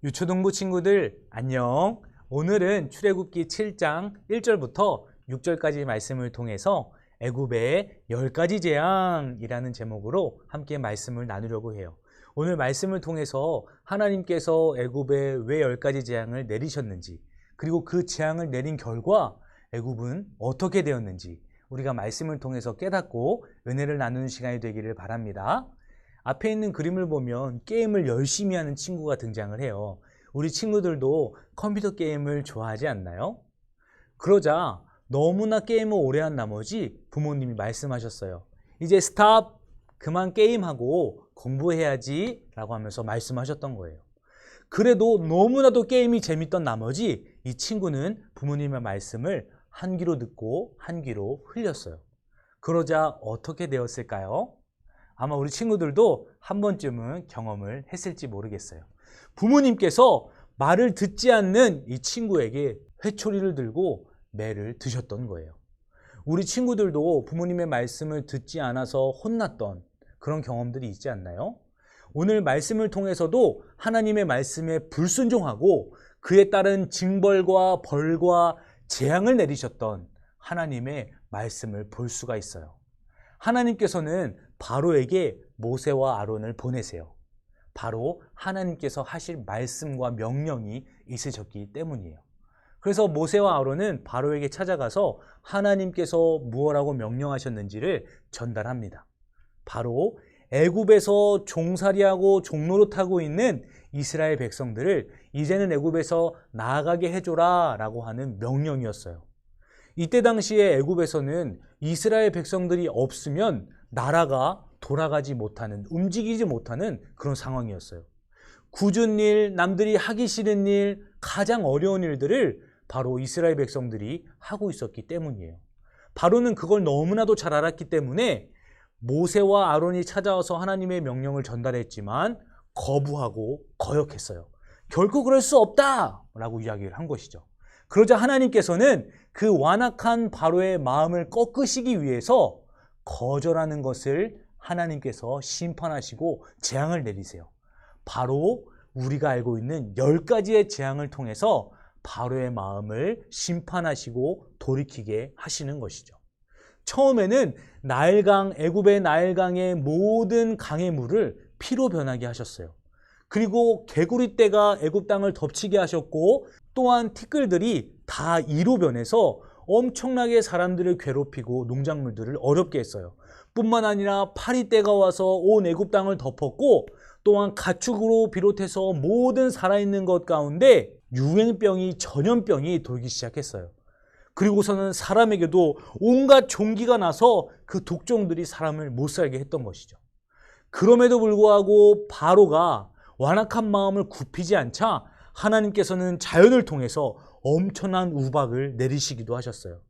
유초등부 친구들 안녕. 오늘은 출애굽기 7장 1절부터 6절까지 말씀을 통해서 애굽의 10가지 재앙이라는 제목으로 함께 말씀을 나누려고 해요. 오늘 말씀을 통해서 하나님께서 애굽에 왜 10가지 재앙을 내리셨는지, 그리고 그 재앙을 내린 결과 애굽은 어떻게 되었는지 우리가 말씀을 통해서 깨닫고 은혜를 나누는 시간이 되기를 바랍니다. 앞에 있는 그림을 보면 게임을 열심히 하는 친구가 등장을 해요. 우리 친구들도 컴퓨터 게임을 좋아하지 않나요? 그러자 너무나 게임을 오래 한 나머지 부모님이 말씀하셨어요. 이제 스탑! 그만 게임하고 공부해야지 라고 하면서 말씀하셨던 거예요. 그래도 너무나도 게임이 재밌던 나머지 이 친구는 부모님의 말씀을 한 귀로 듣고 한 귀로 흘렸어요. 그러자 어떻게 되었을까요? 아마 우리 친구들도 한 번쯤은 경험을 했을지 모르겠어요. 부모님께서 말을 듣지 않는 이 친구에게 회초리를 들고 매를 드셨던 거예요. 우리 친구들도 부모님의 말씀을 듣지 않아서 혼났던 그런 경험들이 있지 않나요? 오늘 말씀을 통해서도 하나님의 말씀에 불순종하고 그에 따른 징벌과 벌과 재앙을 내리셨던 하나님의 말씀을 볼 수가 있어요. 하나님께서는 바로에게 모세와 아론을 보내세요. 바로 하나님께서 하실 말씀과 명령이 있으셨기 때문이에요. 그래서 모세와 아론은 바로에게 찾아가서 하나님께서 무엇라고 명령하셨는지를 전달합니다. 바로 애굽에서 종살이하고 종노릇하고 있는 이스라엘 백성들을 이제는 애굽에서 나아가게 해줘라 라고 하는 명령이었어요. 이때 당시에 애굽에서는 이스라엘 백성들이 없으면 나라가 돌아가지 못하는, 움직이지 못하는 그런 상황이었어요. 굳은 일, 남들이 하기 싫은 일, 가장 어려운 일들을 바로 이스라엘 백성들이 하고 있었기 때문이에요. 바로는 그걸 너무나도 잘 알았기 때문에 모세와 아론이 찾아와서 하나님의 명령을 전달했지만 거부하고 거역했어요. 결코 그럴 수 없다! 라고 이야기를 한 것이죠. 그러자 하나님께서는 그 완악한 바로의 마음을 꺾으시기 위해서 거절하는 것을 하나님께서 심판하시고 재앙을 내리세요. 바로 우리가 알고 있는 10가지의 재앙을 통해서 바로의 마음을 심판하시고 돌이키게 하시는 것이죠. 처음에는 나일강, 애굽의 나일강의 모든 강의 물을 피로 변하게 하셨어요. 그리고 개구리떼가 애굽 땅을 덮치게 하셨고, 또한 티끌들이 다 이로 변해서 엄청나게 사람들을 괴롭히고 농작물들을 어렵게 했어요. 뿐만 아니라 파리떼가 와서 온 애굽 땅을 덮었고, 또한 가축으로 비롯해서 모든 살아있는 것 가운데 유행병이, 전염병이 돌기 시작했어요. 그리고서는 사람에게도 온갖 종기가 나서 그 독종들이 사람을 못 살게 했던 것이죠. 그럼에도 불구하고 바로가 완악한 마음을 굽히지 않자 하나님께서는 자연을 통해서 엄청난 우박을 내리시기도 하셨어요.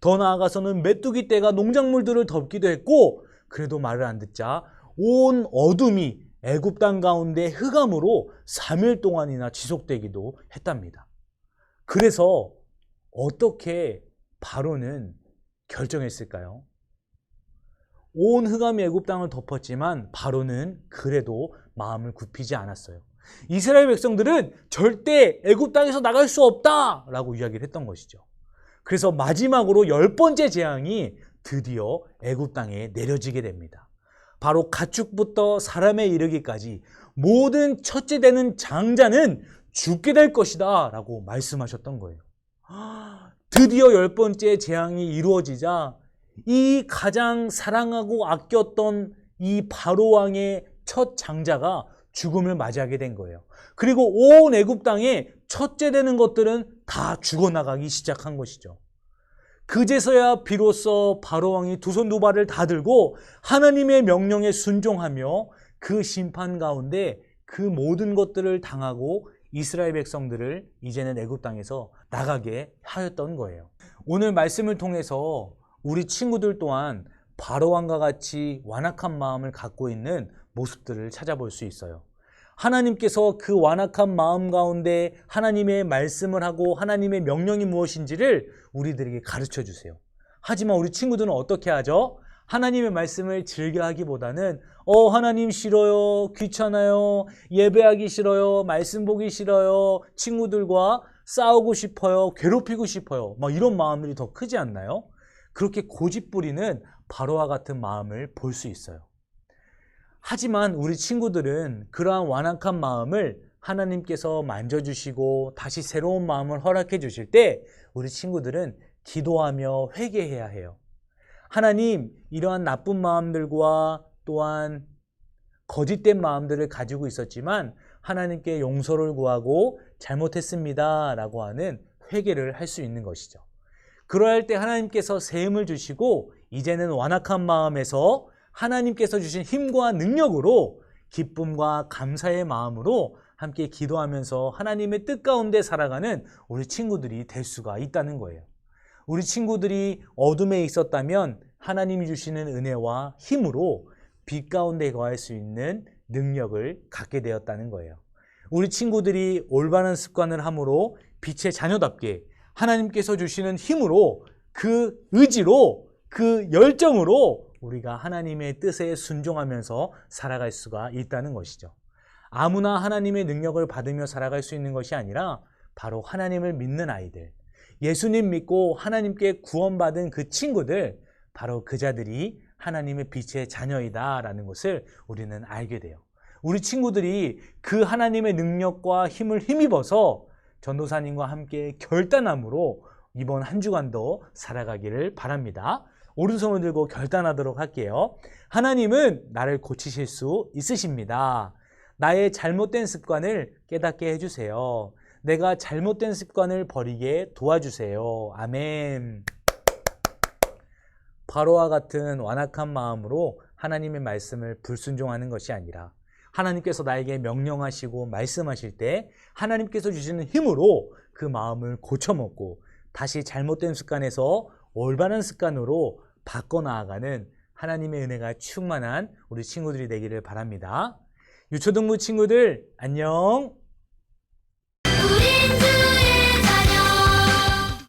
더 나아가서는 메뚜기 떼가 농작물들을 덮기도 했고, 그래도 말을 안 듣자 온 어둠이 애굽 땅 가운데 흑암으로 3일 동안이나 지속되기도 했답니다. 그래서 어떻게 바로는 결정했을까요? 온 흑암이 애굽 땅을 덮었지만 바로는 그래도 마음을 굽히지 않았어요. 이스라엘 백성들은 절대 애굽 땅에서 나갈 수 없다라고 이야기를 했던 것이죠. 그래서 마지막으로 10번째 재앙이 드디어 애굽 땅에 내려지게 됩니다. 바로 가축부터 사람에 이르기까지 모든 첫째 되는 장자는 죽게 될 것이다 라고 말씀하셨던 거예요. 드디어 10번째 재앙이 이루어지자 이 가장 사랑하고 아꼈던 이 바로 왕의 첫 장자가 죽음을 맞이하게 된 거예요. 그리고 온 애굽 땅에 첫째 되는 것들은 다 죽어나가기 시작한 것이죠. 그제서야 비로소 바로 왕이 두 손 두 발을 다 들고 하나님의 명령에 순종하며 그 심판 가운데 그 모든 것들을 당하고 이스라엘 백성들을 이제는 애굽 땅에서 나가게 하였던 거예요. 오늘 말씀을 통해서 우리 친구들 또한 바로 왕과 같이 완악한 마음을 갖고 있는 모습들을 찾아볼 수 있어요. 하나님께서 그 완악한 마음 가운데 하나님의 말씀을 하고 하나님의 명령이 무엇인지를 우리들에게 가르쳐 주세요. 하지만 우리 친구들은 어떻게 하죠? 하나님의 말씀을 즐겨하기보다는 하나님 싫어요, 귀찮아요, 예배하기 싫어요, 말씀 보기 싫어요, 친구들과 싸우고 싶어요, 괴롭히고 싶어요, 막 이런 마음들이 더 크지 않나요? 그렇게 고집부리는 바로와 같은 마음을 볼 수 있어요. 하지만 우리 친구들은 그러한 완악한 마음을 하나님께서 만져주시고 다시 새로운 마음을 허락해 주실 때 우리 친구들은 기도하며 회개해야 해요. 하나님, 이러한 나쁜 마음들과 또한 거짓된 마음들을 가지고 있었지만 하나님께 용서를 구하고 잘못했습니다 라고 하는 회개를 할 수 있는 것이죠. 그러할 때 하나님께서 세움을 주시고 이제는 완악한 마음에서 하나님께서 주신 힘과 능력으로 기쁨과 감사의 마음으로 함께 기도하면서 하나님의 뜻 가운데 살아가는 우리 친구들이 될 수가 있다는 거예요. 우리 친구들이 어둠에 있었다면 하나님이 주시는 은혜와 힘으로 빛 가운데 거할 수 있는 능력을 갖게 되었다는 거예요. 우리 친구들이 올바른 습관을 함으로 빛의 자녀답게 하나님께서 주시는 힘으로 그 의지로 그 열정으로 우리가 하나님의 뜻에 순종하면서 살아갈 수가 있다는 것이죠. 아무나 하나님의 능력을 받으며 살아갈 수 있는 것이 아니라 바로 하나님을 믿는 아이들, 예수님 믿고 하나님께 구원받은 그 친구들, 바로 그 자들이 하나님의 빛의 자녀이다라는 것을 우리는 알게 돼요. 우리 친구들이 그 하나님의 능력과 힘을 힘입어서 전도사님과 함께 결단함으로 이번 한 주간도 살아가기를 바랍니다. 오른손을 들고 결단하도록 할게요. 하나님은 나를 고치실 수 있으십니다. 나의 잘못된 습관을 깨닫게 해주세요. 내가 잘못된 습관을 버리게 도와주세요. 아멘. 바로와 같은 완악한 마음으로 하나님의 말씀을 불순종하는 것이 아니라 하나님께서 나에게 명령하시고 말씀하실 때 하나님께서 주시는 힘으로 그 마음을 고쳐먹고 다시 잘못된 습관에서 올바른 습관으로 바꿔나아가는 하나님의 은혜가 충만한 우리 친구들이 되기를 바랍니다. 유초등부 친구들 안녕.